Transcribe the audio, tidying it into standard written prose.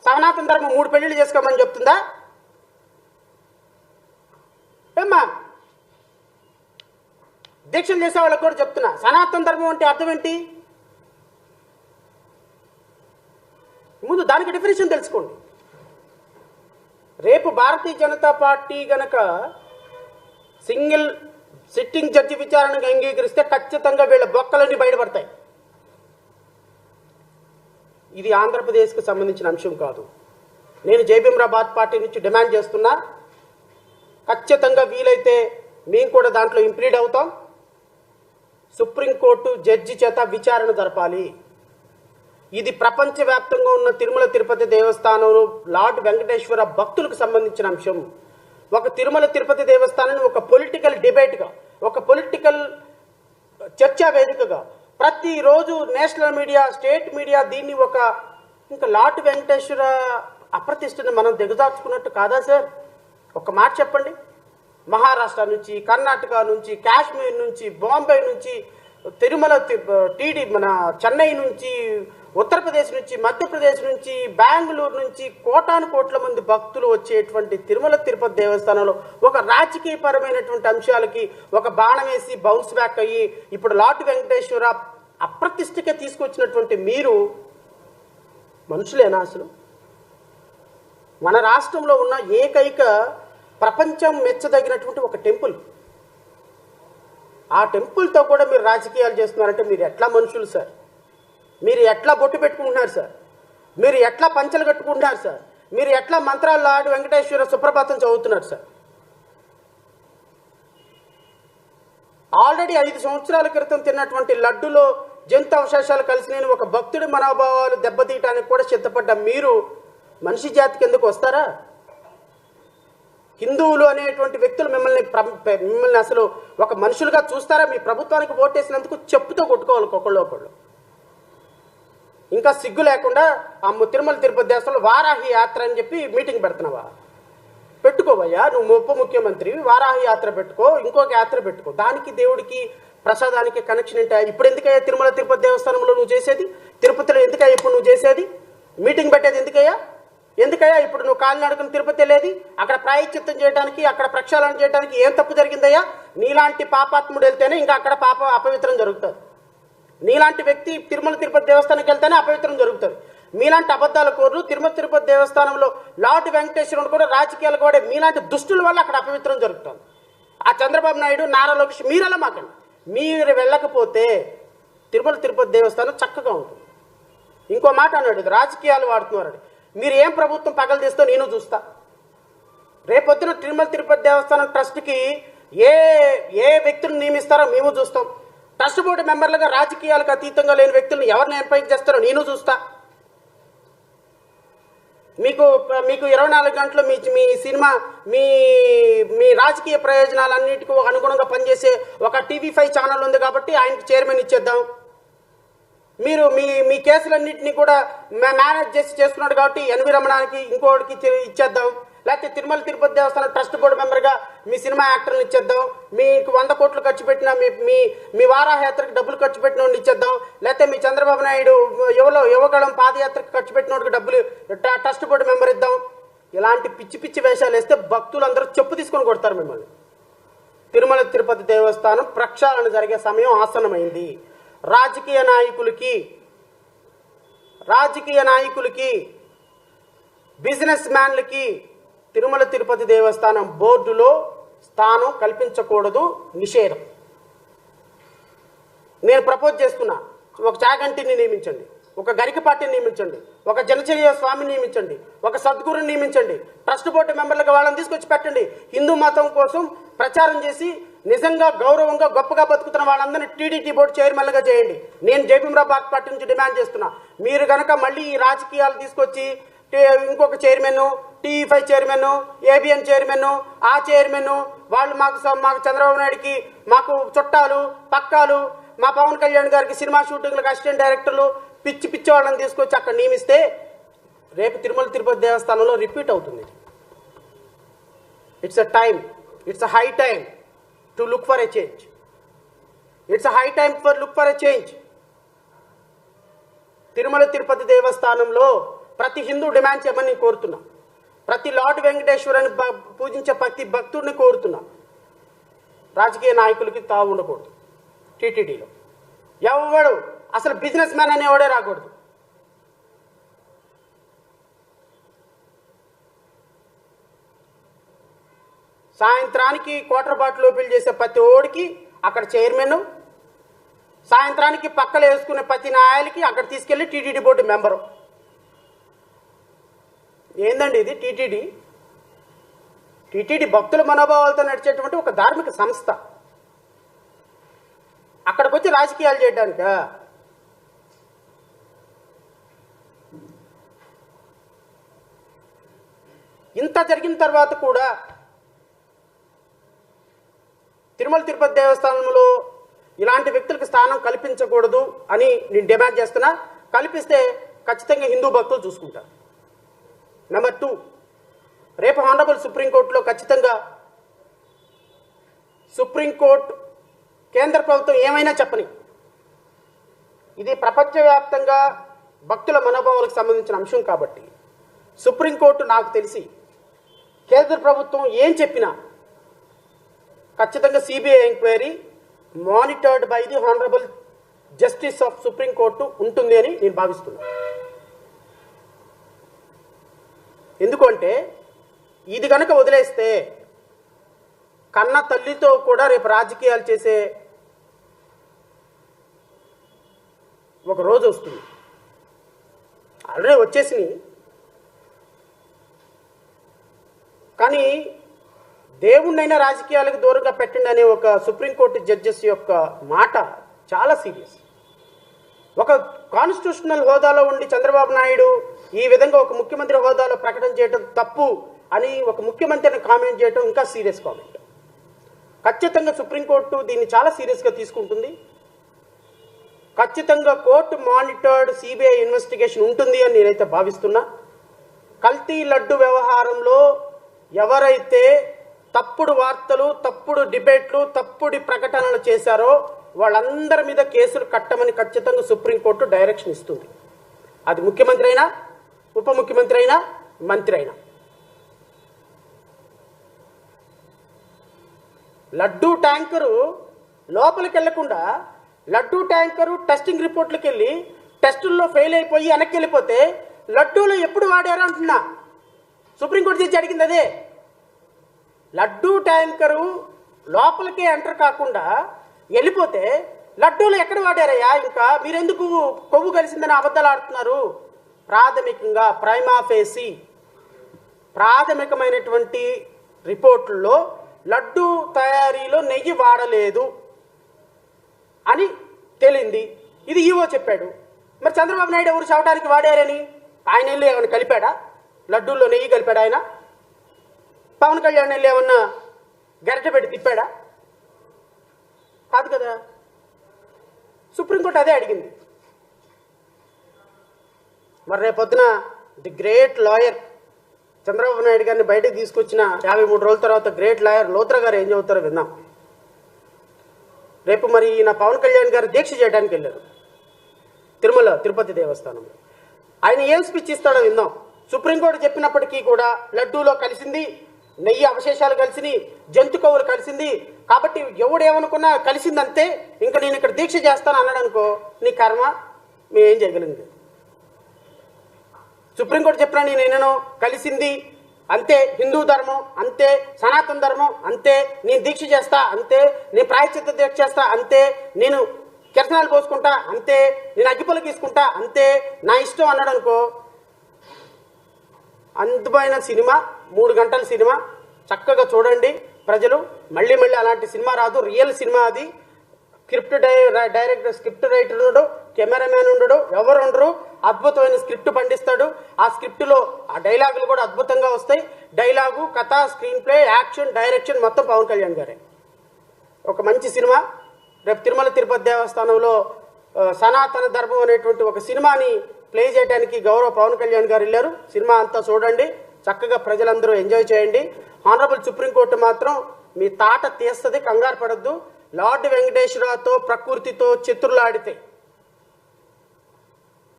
సనాతన ధర్మం 3 పెళ్లిళ్ళు చేసుకోమని చెప్తుందా? ఏమ్మా దీక్షలు చేసే వాళ్ళకి కూడా చెప్తున్నా, సనాతన ధర్మం అంటే అర్థం ఏంటి? ముందు దానికి డెఫినేషన్ తెలుసుకోండి. రేపు భారతీయ జనతా పార్టీ గనక సింగిల్ సిట్టింగ్ జడ్జి విచారణకు అంగీకరిస్తే ఖచ్చితంగా వీళ్ళ బొక్కలన్నీ బయటపడతాయి. ఇది ఆంధ్రప్రదేశ్కు సంబంధించిన అంశం కాదు. నేను జయభీమరాబాద్ పార్టీ నుంచి డిమాండ్ చేస్తున్నా, ఖచ్చితంగా వీలైతే మేము కూడా దాంట్లో ఇంప్లీడ్ అవుతాం. సుప్రీంకోర్టు జడ్జి చేత విచారణ జరపాలి. ఇది ప్రపంచవ్యాప్తంగా ఉన్న తిరుమల తిరుపతి దేవస్థానంలో లార్డ్ వెంకటేశ్వర భక్తులకు సంబంధించిన అంశం. ఒక తిరుమల తిరుపతి దేవస్థానాన్ని ఒక పొలిటికల్ డిబేట్గా, ఒక పొలిటికల్ చర్చా వేదికగా ప్రతిరోజు నేషనల్ మీడియా, స్టేట్ మీడియా దీన్ని ఇంకా లార్డ్ వెంకటేశ్వర అప్రతిష్టను మనం దిగజార్చుకున్నట్టు కాదా సార్? ఒక మాట చెప్పండి. మహారాష్ట్ర నుంచి, కర్ణాటక నుంచి, కాశ్మీర్ నుంచి, బాంబే నుంచి, తిరుమల మన చెన్నై నుంచి, ఉత్తరప్రదేశ్ నుంచి, మధ్యప్రదేశ్ నుంచి, బెంగళూరు నుంచి కోటాను కోట్ల మంది భక్తులు వచ్చేటువంటి తిరుమల తిరుపతి దేవస్థానంలో ఒక రాజకీయపరమైనటువంటి అంశాలకి ఒక బాణం వేసి బౌన్స్ బ్యాక్ అయ్యి ఇప్పుడు లార్డ్ వెంకటేశ్వర అప్రతిష్టగా తీసుకొచ్చినటువంటి మీరు మనుషులేనా అసలు? మన రాష్ట్రంలో ఉన్న ఏకైక ప్రపంచం మెచ్చదగినటువంటి ఒక టెంపుల్, ఆ టెంపుల్తో కూడా మీరు రాజకీయాలు చేస్తున్నారంటే మీరు ఎట్లా మనుషులు సార్? మీరు ఎట్లా బొట్టు పెట్టుకుంటున్నారు సార్? మీరు ఎట్లా పంచలు కట్టుకుంటున్నారు సార్? మీరు ఎట్లా మంత్రాలు లార్డ్ వెంకటేశ్వర సుప్రభాతం చదువుతున్నారు సార్? ఆల్రెడీ 5 సంవత్సరాల క్రితం తిన్నటువంటి లడ్డులో జంతు అవశేషాలు కలిసి నేను ఒక భక్తుడి మనోభావాలు దెబ్బతీయటానికి కూడా సిద్ధపడ్డ మీరు మనిషి జాతికి ఎందుకు వస్తారా? హిందువులు అనేటువంటి వ్యక్తులు మిమ్మల్ని అసలు ఒక మనుషులుగా చూస్తారా? మీ ప్రభుత్వానికి ఓటేసినందుకు చెప్పుతో కొట్టుకోవాలి ఒకళ్ళు. ఇంకా సిగ్గు లేకుండా తిరుమల తిరుపతి దేవస్థానంలో వారాహి యాత్ర అని చెప్పి మీటింగ్ పెడుతున్నావా? పెట్టుకోవయ్యా, నువ్వు ఉప ముఖ్యమంత్రి, వారాహి యాత్ర పెట్టుకో, ఇంకొక యాత్ర పెట్టుకో. దానికి దేవుడికి ప్రసాదానికి కనెక్షన్ ఏంటా? ఇప్పుడు ఎందుకయ్యా తిరుమల తిరుపతి దేవస్థానంలో నువ్వు చేసేది? తిరుపతిలో ఎందుకయ్యా ఇప్పుడు నువ్వు చేసేది? మీటింగ్ పెట్టేది ఎందుకయ్యా ఇప్పుడు నువ్వు కాలినడకను తిరుపతి వెళ్ళేది? అక్కడ ప్రాయశ్చిత్తం చేయడానికి, అక్కడ ప్రక్షాళన చేయడానికి ఏం తప్పు జరిగిందయ్యా? నీలాంటి పాపాత్ముడు వెళ్తేనే ఇంకా అక్కడ అపవిత్రం జరుగుతుంది. నీలాంటి వ్యక్తి తిరుమల తిరుపతి దేవస్థానానికి వెళ్తేనే అపవిత్రం జరుగుతుంది. మీలాంటి అబద్ధాల కోర్లు తిరుమల తిరుపతి దేవస్థానంలో లార్డ్ వెంకటేశ్వరుడు కూడా రాజకీయాలు కూడా మీలాంటి దుష్టుల వల్ల అక్కడ అపవిత్రం జరుగుతుంది. ఆ చంద్రబాబు నాయుడు, నారా లోకేష్ మీరెలా మాకండి. మీరు వెళ్ళకపోతే తిరుమల తిరుపతి దేవస్థానం చక్కగా ఉంటుంది. ఇంకో మాట అన్నాడు, ఇది రాజకీయాలు వాడుతున్నారని. మీరు ఏం ప్రభుత్వం పగలు తీస్తో నేను చూస్తా. రేపొద్దున తిరుమల తిరుపతి దేవస్థానం ట్రస్ట్కి ఏ వ్యక్తులను నియమిస్తారో మేము చూస్తాం. ట్రస్ట్ బోర్డు మెంబర్లుగా రాజకీయాలకు అతీతంగా లేని వ్యక్తులను ఎవరిని ఎంపైక్ చేస్తారో నేను చూస్తా. మీకు 24 గంటలు మీ సినిమా మీ రాజకీయ ప్రయోజనాలన్నిటికీ అనుగుణంగా పనిచేసే ఒక TV5 ఛానల్ ఉంది కాబట్టి ఆయనకి చైర్మన్ ఇచ్చేద్దాం. మీరు మీ కేసులన్నింటినీ కూడా మేనేజ్ చేస్తున్నాడు కాబట్టి ఎన్వి రమణానికి ఇంకోటికి ఇచ్చేద్దాం. లేకపోతే తిరుమల తిరుపతి దేవస్థానం ట్రస్ట్ బోర్డు మెంబర్గా మీ సినిమా యాక్టర్ని ఇచ్చేద్దాం. మీకు 100 కోట్లు ఖర్చు పెట్టిన మీ వారాయాత్రకు డబ్బులు ఖర్చు పెట్టిన ఇచ్చేద్దాం. లేకపోతే మీ చంద్రబాబు నాయుడు యువగళం పాదయాత్రకు ఖర్చు పెట్టినోడికి డబ్బులు ట్రస్ట్ బోర్డు మెంబర్ ఇద్దాం. ఇలాంటి పిచ్చి వేషాలు వేస్తే భక్తులందరూ చెప్పు తీసుకొని కొడతారు మిమ్మల్ని. తిరుమల తిరుపతి దేవస్థానం ప్రక్షాళన జరిగే సమయం ఆసన్నమైంది. రాజకీయ నాయకులకి బిజినెస్ మ్యాన్లకి తిరుమల తిరుపతి దేవస్థానం బోర్డులో స్థానం కల్పించకూడదు, నిషేధం. నేను ప్రపోజ్ చేస్తున్నా, ఒక చాగంటిని నియమించండి, ఒక గరికపాటిని నియమించండి, ఒక జనచర్య స్వామిని నియమించండి, ఒక సద్గురుని నియమించండి. ట్రస్ట్ బోర్డు మెంబర్లుగా వాళ్ళని తీసుకొచ్చి పెట్టండి. హిందూ మతం కోసం ప్రచారం చేసి నిజంగా గౌరవంగా గొప్పగా బతుకుతున్న వాళ్ళందరినీ టీడీటీ బోర్డు చైర్మన్గా చేయండి. నేను జయభీమరాబాద్ పార్టీ నుంచి డిమాండ్ చేస్తున్నా. మీరు కనుక మళ్ళీ ఈ రాజకీయాలు తీసుకొచ్చి ఇంకొక chairman, TV5 chairman, ABN chairman, ఆ చైర్మన్ వాళ్ళు మాకు చంద్రబాబు నాయుడికి మాకు చుట్టాలు పక్కాలు, మా పవన్ కళ్యాణ్ గారికి సినిమా షూటింగ్లకు అసిస్టెంట్ డైరెక్టర్లు పిచ్చి వాళ్ళని తీసుకొచ్చి అక్కడ నియమిస్తే రేపు తిరుమల తిరుపతి దేవస్థానంలో రిపీట్ అవుతుంది. It's a high time to look for a change. It's a high time to look for a change. Tirumala Tirupati దేవస్థానంలో ప్రతి హిందూ డిమాండ్ చేయమని నేను కోరుతున్నా. ప్రతి లార్డ్ వెంకటేశ్వరాన్ని పూజించే ప్రతి భక్తుడిని కోరుతున్నా. రాజకీయ నాయకులకి తావు ఉండకూడదు. టీటీడీలో ఎవడు అసలు బిజినెస్ మ్యాన్ అనేవాడే రాకూడదు. సాయంత్రానికి క్వార్టర్ బాటిల్ ఓపెన్ చేసే ప్రతి ఓడికి అక్కడ చైర్మన్, సాయంత్రానికి పక్కలు వేసుకునే ప్రతి నాయలకి అక్కడ తీసుకెళ్లి టీటీడీ బోర్డు మెంబరు. ఏందండి ఇది టీటీడీ? టీటీడీ భక్తుల మనోభావాలతో నడిచేటువంటి ఒక ధార్మిక సంస్థ. అక్కడికి వచ్చి రాజకీయాలు చేయడానిక? ఇంత జరిగిన తర్వాత కూడా తిరుమల తిరుపతి దేవస్థానంలో ఇలాంటి వ్యక్తులకు స్థానం కల్పించకూడదు అని నేను డిమాండ్ చేస్తున్నా. కల్పిస్తే ఖచ్చితంగా హిందూ భక్తులు చూసుకుంటారు. నెంబర్ 2, రేపు హానరబుల్ సుప్రీంకోర్టులో ఖచ్చితంగా సుప్రీంకోర్టు కేంద్ర ప్రభుత్వం ఏమైనా చెప్పని, ఇది ప్రపంచవ్యాప్తంగా భక్తుల మనోభావాలకు సంబంధించిన అంశం కాబట్టి సుప్రీంకోర్టు నాకు తెలిసి కేంద్ర ప్రభుత్వం ఏం చెప్పినా ఖచ్చితంగా CBI enquiry monitored by the honourable justice of supreme court ఉంటుంది అని నేను భావిస్తున్నాను. ఎందుకంటే ఇది కనుక వదిలేస్తే కన్న తల్లితో కూడా రేపు రాజకీయాలు చేసే ఒక రోజు వస్తుంది. ఆల్రెడీ వచ్చేసినాయి. కానీ దేవుణ్ణైనా రాజకీయాలకు దూరంగా పెట్టండి అనే ఒక సుప్రీంకోర్టు జడ్జెస్ యొక్క మాట చాలా సీరియస్. ఒక కాన్స్టిట్యూషనల్ హోదాలో ఉండి చంద్రబాబు నాయుడు ఈ విధంగా ఒక ముఖ్యమంత్రి హోదాలో ప్రకటన చేయడం తప్పు అని ఒక ముఖ్యమంత్రిని కామెంట్ చేయడం ఇంకా సీరియస్ కామెంట్. ఖచ్చితంగా సుప్రీంకోర్టు దీన్ని చాలా సీరియస్గా తీసుకుంటుంది. ఖచ్చితంగా కోర్టు మానిటర్డ్ సిబిఐ ఇన్వెస్టిగేషన్ ఉంటుంది అని నేనైతే భావిస్తున్నా. కల్తీ లడ్డు వ్యవహారంలో ఎవరైతే తప్పుడు వార్తలు, తప్పుడు డిబేట్లు, తప్పుడు ప్రకటనలు చేశారో వాళ్ళందరి మీద కేసులు కట్టమని ఖచ్చితంగా సుప్రీంకోర్టు డైరెక్షన్ ఇస్తుంది. అది ముఖ్యమంత్రి అయినా, ఉప ముఖ్యమంత్రి అయినా, మంత్రి అయినా. లడ్డూ ట్యాంకరు లోపలికి వెళ్లకుండా లడ్డూ ట్యాంకరు టెస్టింగ్ రిపోర్ట్లకు వెళ్ళి టెస్టుల్లో ఫెయిల్ అయిపోయి వెనక్కి వెళ్ళిపోతే లడ్డూలు ఎప్పుడు వాడారు అంటున్నా. సుప్రీంకోర్టు చేసి అడిగింది అదే. లడ్డూ ట్యాంకరు లోపలికే ఎంటర్ కాకుండా వెళ్ళిపోతే లడ్డూలు ఎక్కడ వాడారయ్యా? ఇంకా మీరెందుకు కొవ్వు కలిసిందని అబద్ధాలు ఆడుతున్నారు? ప్రాథమికంగా ప్రైమా ఫేసి ప్రాథమికమైనటువంటి రిపోర్టుల్లో లడ్డూ తయారీలో నెయ్యి వాడలేదు అని తేలింది. ఇది ఈవో చెప్పాడు. మరి చంద్రబాబు నాయుడు ఎవరు చెప్పడానికి వాడారని ఆయన వెళ్ళి ఏమైనా కలిపాడా? లడ్డూల్లో నెయ్యి కలిపాడా ఆయన? పవన్ కళ్యాణ్ వెళ్ళి ఏమన్నా గరిటె పెట్టి తిప్పాడా? కాదు కదా. సుప్రీంకోర్టు అదే అడిగింది. మరి రేపొద్దున the great lawyer Chandrababu Naidu గారిని బయటకు తీసుకొచ్చిన 53 రోజుల తర్వాత గ్రేట్ లాయర్ లోత్రా గారు ఏం చెబుతారో విందాం. రేపు మరి ఈయన పవన్ కళ్యాణ్ గారు దీక్ష చేయడానికి వెళ్ళారు తిరుమల తిరుపతి దేవస్థానంలో. ఆయన ఏం స్పీచ్ ఇస్తాడో విందాం. సుప్రీంకోర్టు చెప్పినప్పటికీ కూడా లడ్డూలో కలిసింది, నెయ్యి అవశేషాలు కలిసినాయి, జంతు కొవ్వులు కలిసింది కాబట్టి ఎవడేమనుకున్నా కలిసిందంతే, ఇంకా నేను ఇక్కడ దీక్ష చేస్తాను అన్నాడు అనుకో, నీ కర్మ, మేమేం చేయగలిగింది. సుప్రీంకోర్టు చెప్పినా నేనేనో కలిసింది అంతే, హిందూ ధర్మం అంతే, సనాతన ధర్మం అంతే, నేను దీక్ష చేస్తా అంతే, నేను ప్రాయశ్చిత్త దీక్ష చేస్తా అంతే, నేను కిరసనాలు పోసుకుంటా అంతే, నేను అగ్గిపొల గీసుకుంటా అంతే, నా ఇష్టం అన్నాడు అనుకో, అందమైన సినిమా 3 గంటల సినిమా చక్కగా చూడండి ప్రజలు. మళ్ళీ మళ్ళీ అలాంటి సినిమా రాదు. రియల్ సినిమా అది. డైరెక్టర్, స్క్రిప్ట్ రైటర్ ఉండడు, కెమెరామ్యాన్ ఉండడు, ఎవరు ఉండరు. అద్భుతమైన స్క్రిప్ట్ పండిస్తాడు. ఆ స్క్రిప్ట్లో ఆ డైలాగులు కూడా అద్భుతంగా వస్తాయి. డైలాగు, కథ, స్క్రీన్ ప్లే, యాక్షన్, డైరెక్షన్ మొత్తం పవన్ కళ్యాణ్ గారే. ఒక మంచి సినిమా. రేపు తిరుమల తిరుపతి దేవస్థానంలో సనాతన ధర్మం అనేటువంటి ఒక సినిమాని ప్లే చేయడానికి గౌరవ పవన్ కళ్యాణ్ గారు వెళ్ళారు. సినిమా అంతా చూడండి, చక్కగా ప్రజలందరూ ఎంజాయ్ చేయండి. హానరబుల్ సుప్రీంకోర్టు మాత్రం మీ తాట తీస్తుంది, కంగారు పడద్దు. లార్డ్ వెంకటేశ్వరరావుతో ప్రకృతితో చిత్రులాడితే